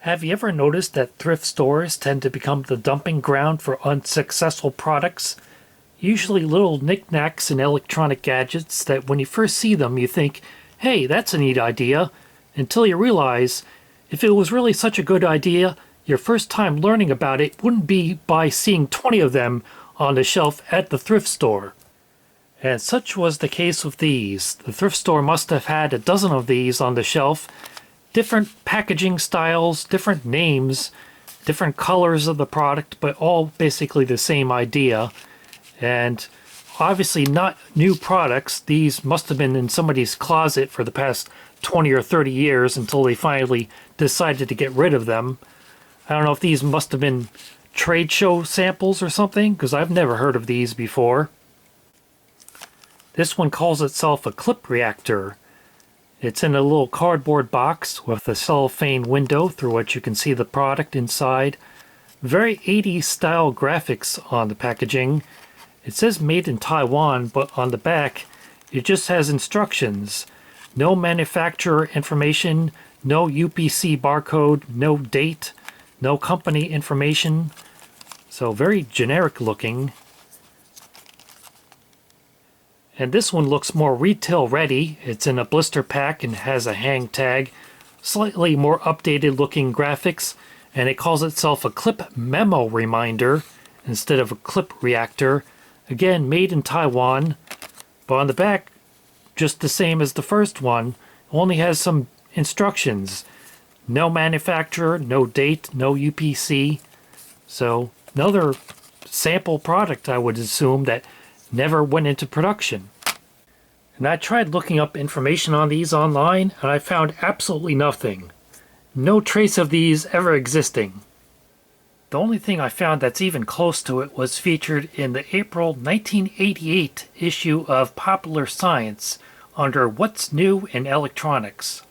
Have you ever noticed that thrift stores tend to become the dumping ground for unsuccessful products? Usually little knickknacks and electronic gadgets that when you first see them you think, hey, that's a neat idea, until you realize if it was really such a good idea, your first time learning about it wouldn't be by seeing 20 of them on the shelf at the thrift store. And such was the case with these. The thrift store must have had a dozen of these on the shelf. Different packaging styles, different names, different colors of the product, but all basically the same idea. And obviously not new products. These must have been in somebody's closet for the past 20 or 30 years until they finally decided to get rid of them. I don't know if these must have been trade show samples or something, because I've never heard of these before. This one calls itself a clip reactor. It's in a little cardboard box with a cellophane window through which you can see the product inside. Very 80s style graphics on the packaging. It says made in Taiwan, but on the back it just has instructions. No manufacturer information, no UPC barcode, no date, no company information. So very generic looking. And this one looks more retail ready. It's in a blister pack and has a hang tag. Slightly more updated looking graphics. And it calls itself a clip memo reminder instead of a clip reactor. Again, made in Taiwan. But on the back, just the same as the first one. Only has some instructions. No manufacturer, no date, no UPC. So another sample product, I would assume, that never went into production. And I tried looking up information on these online, and I found absolutely nothing. No trace of these ever existing. The only thing I found that's even close to it was featured in the April 1988 issue of Popular Science under What's New in Electronics.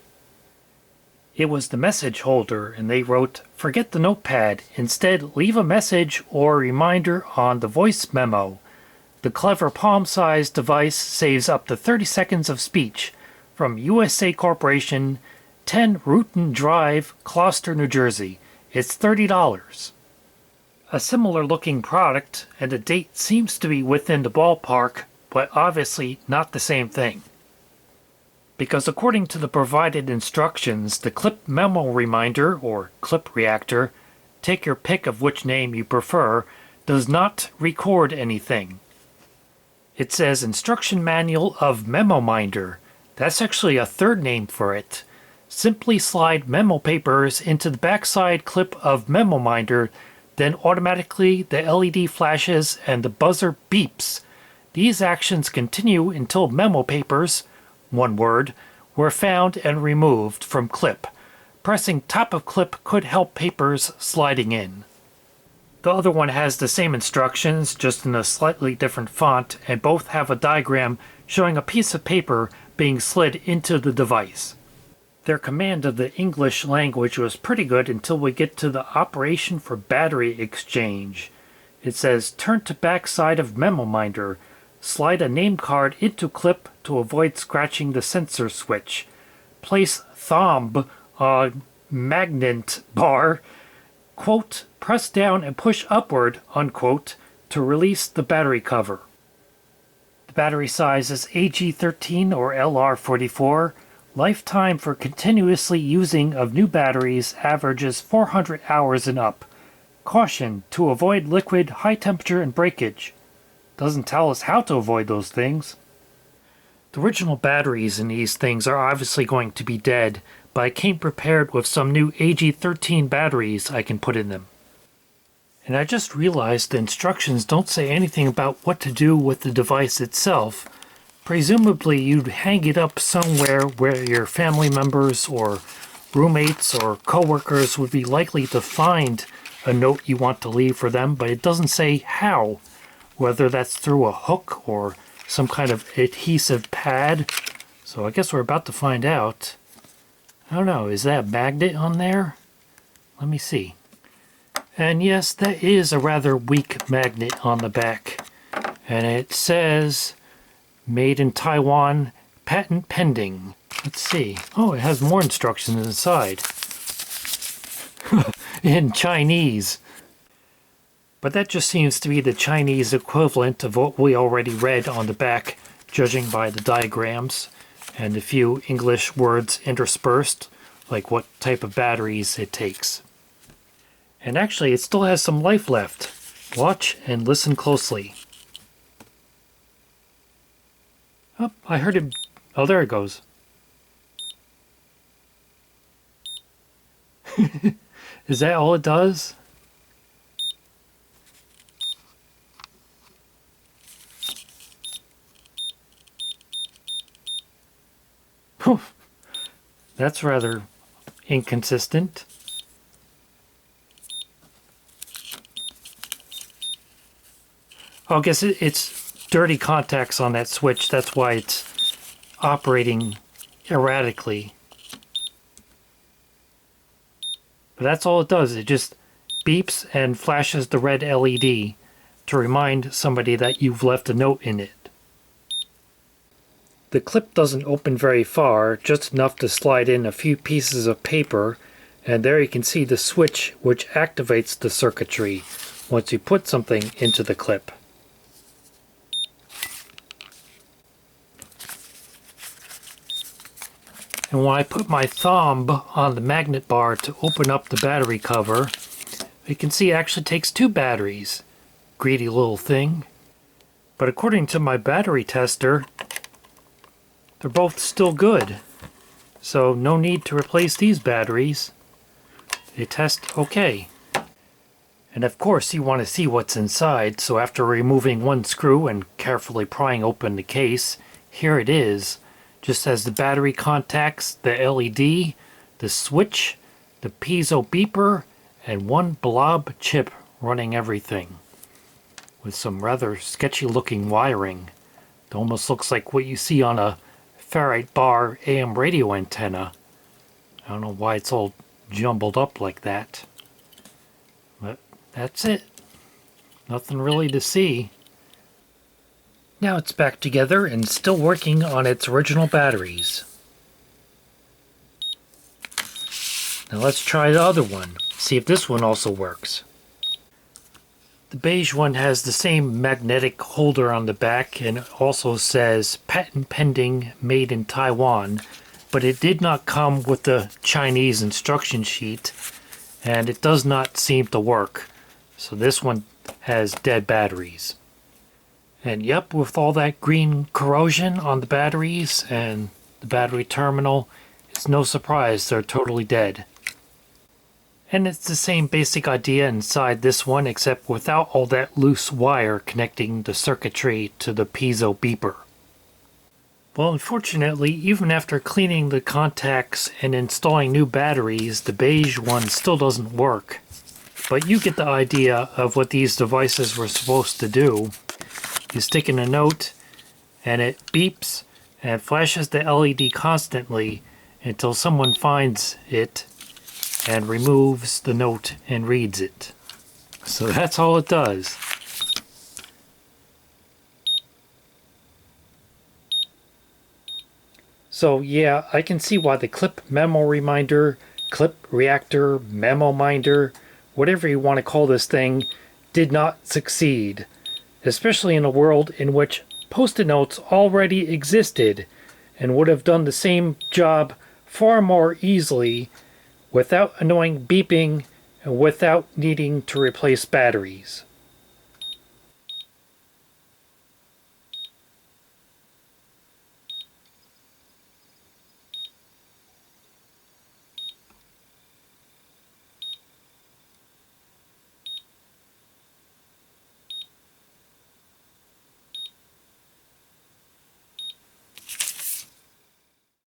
It was the message holder, and they wrote, "Forget the notepad. Instead, leave a message or a reminder on the voice memo. The clever palm-sized device saves up to 30 seconds of speech. From USA Corporation, 10 Rutan Drive, Gloucester, New Jersey. It's $30. A similar looking product, and the date seems to be within the ballpark, but obviously not the same thing. Because according to the provided instructions, the clip memo reminder, or clip reactor, take your pick of which name you prefer, does not record anything. It says Instruction Manual of MemoMinder. That's actually a third name for it. Simply slide memo papers into the backside clip of MemoMinder, then automatically the LED flashes and the buzzer beeps. These actions continue until memo papers, one word, were found and removed from clip. Pressing top of clip could help papers sliding in. The other one has the same instructions, just in a slightly different font, and both have a diagram showing a piece of paper being slid into the device. Their command of the English language was pretty good until we get to the operation for battery exchange. It says, turn to backside of MemoMinder. Slide a name card into clip to avoid scratching the sensor switch. Place thumb on magnet bar. Quote, press down and push upward, unquote, to release the battery cover. The battery size is AG13 or LR44. Lifetime for continuously using of new batteries averages 400 hours and up. Caution, to avoid liquid, high temperature, and breakage. Doesn't tell us how to avoid those things. The original batteries in these things are obviously going to be dead, but I came prepared with some new AG13 batteries I can put in them. And I just realized the instructions don't say anything about what to do with the device itself. Presumably you'd hang it up somewhere where your family members or roommates or coworkers would be likely to find a note you want to leave for them, but it doesn't say how. Whether that's through a hook or some kind of adhesive pad. So I guess we're about to find out. I don't know, is that a magnet on there? Let me see. And yes, that is a rather weak magnet on the back. And it says, made in Taiwan, patent pending. Let's see. Oh, it has more instructions inside. in Chinese. But that just seems to be the Chinese equivalent of what we already read on the back, judging by the diagrams and a few English words interspersed, like what type of batteries it takes. And actually, it still has some life left. Watch and listen closely. Oh, I heard it. Oh, there it goes. Is that all it does? That's rather inconsistent. Oh, I guess it's dirty contacts on that switch. That's why it's operating erratically. But that's all it does. It just beeps and flashes the red LED to remind somebody that you've left a note in it. The clip doesn't open very far, just enough to slide in a few pieces of paper, and there you can see the switch which activates the circuitry once you put something into the clip. And when I put my thumb on the magnet bar to open up the battery cover, you can see it actually takes 2 batteries. Greedy little thing. But according to my battery tester, they're both still good. So no need to replace these batteries. They test okay. And of course you want to see what's inside, so after removing one screw and carefully prying open the case, here it is. Just has the battery contacts, the LED, the switch, the piezo beeper, and one blob chip running everything. With some rather sketchy looking wiring. It almost looks like what you see on a ferrite bar AM radio antenna. I don't know why it's all jumbled up like that. But that's it. Nothing really to see. Now it's back together and still working on its original batteries. Now let's try the other one, see if this one also works. The beige one has the same magnetic holder on the back and also says patent pending, made in Taiwan, but it did not come with the Chinese instruction sheet and it does not seem to work. So this one has dead batteries. And yep, with all that green corrosion on the batteries and the battery terminal, it's no surprise they're totally dead. And it's the same basic idea inside this one, except without all that loose wire connecting the circuitry to the piezo beeper. Well, unfortunately, even after cleaning the contacts and installing new batteries, the beige one still doesn't work. But you get the idea of what these devices were supposed to do. You stick in a note, and it beeps and flashes the LED constantly until someone finds it and removes the note and reads it. So that's all it does. So yeah, I can see why the clip memo reminder, clip reactor, memo minder, whatever you want to call this thing, did not succeed. Especially in a world in which Post-it notes already existed and would have done the same job far more easily without annoying beeping and without needing to replace batteries.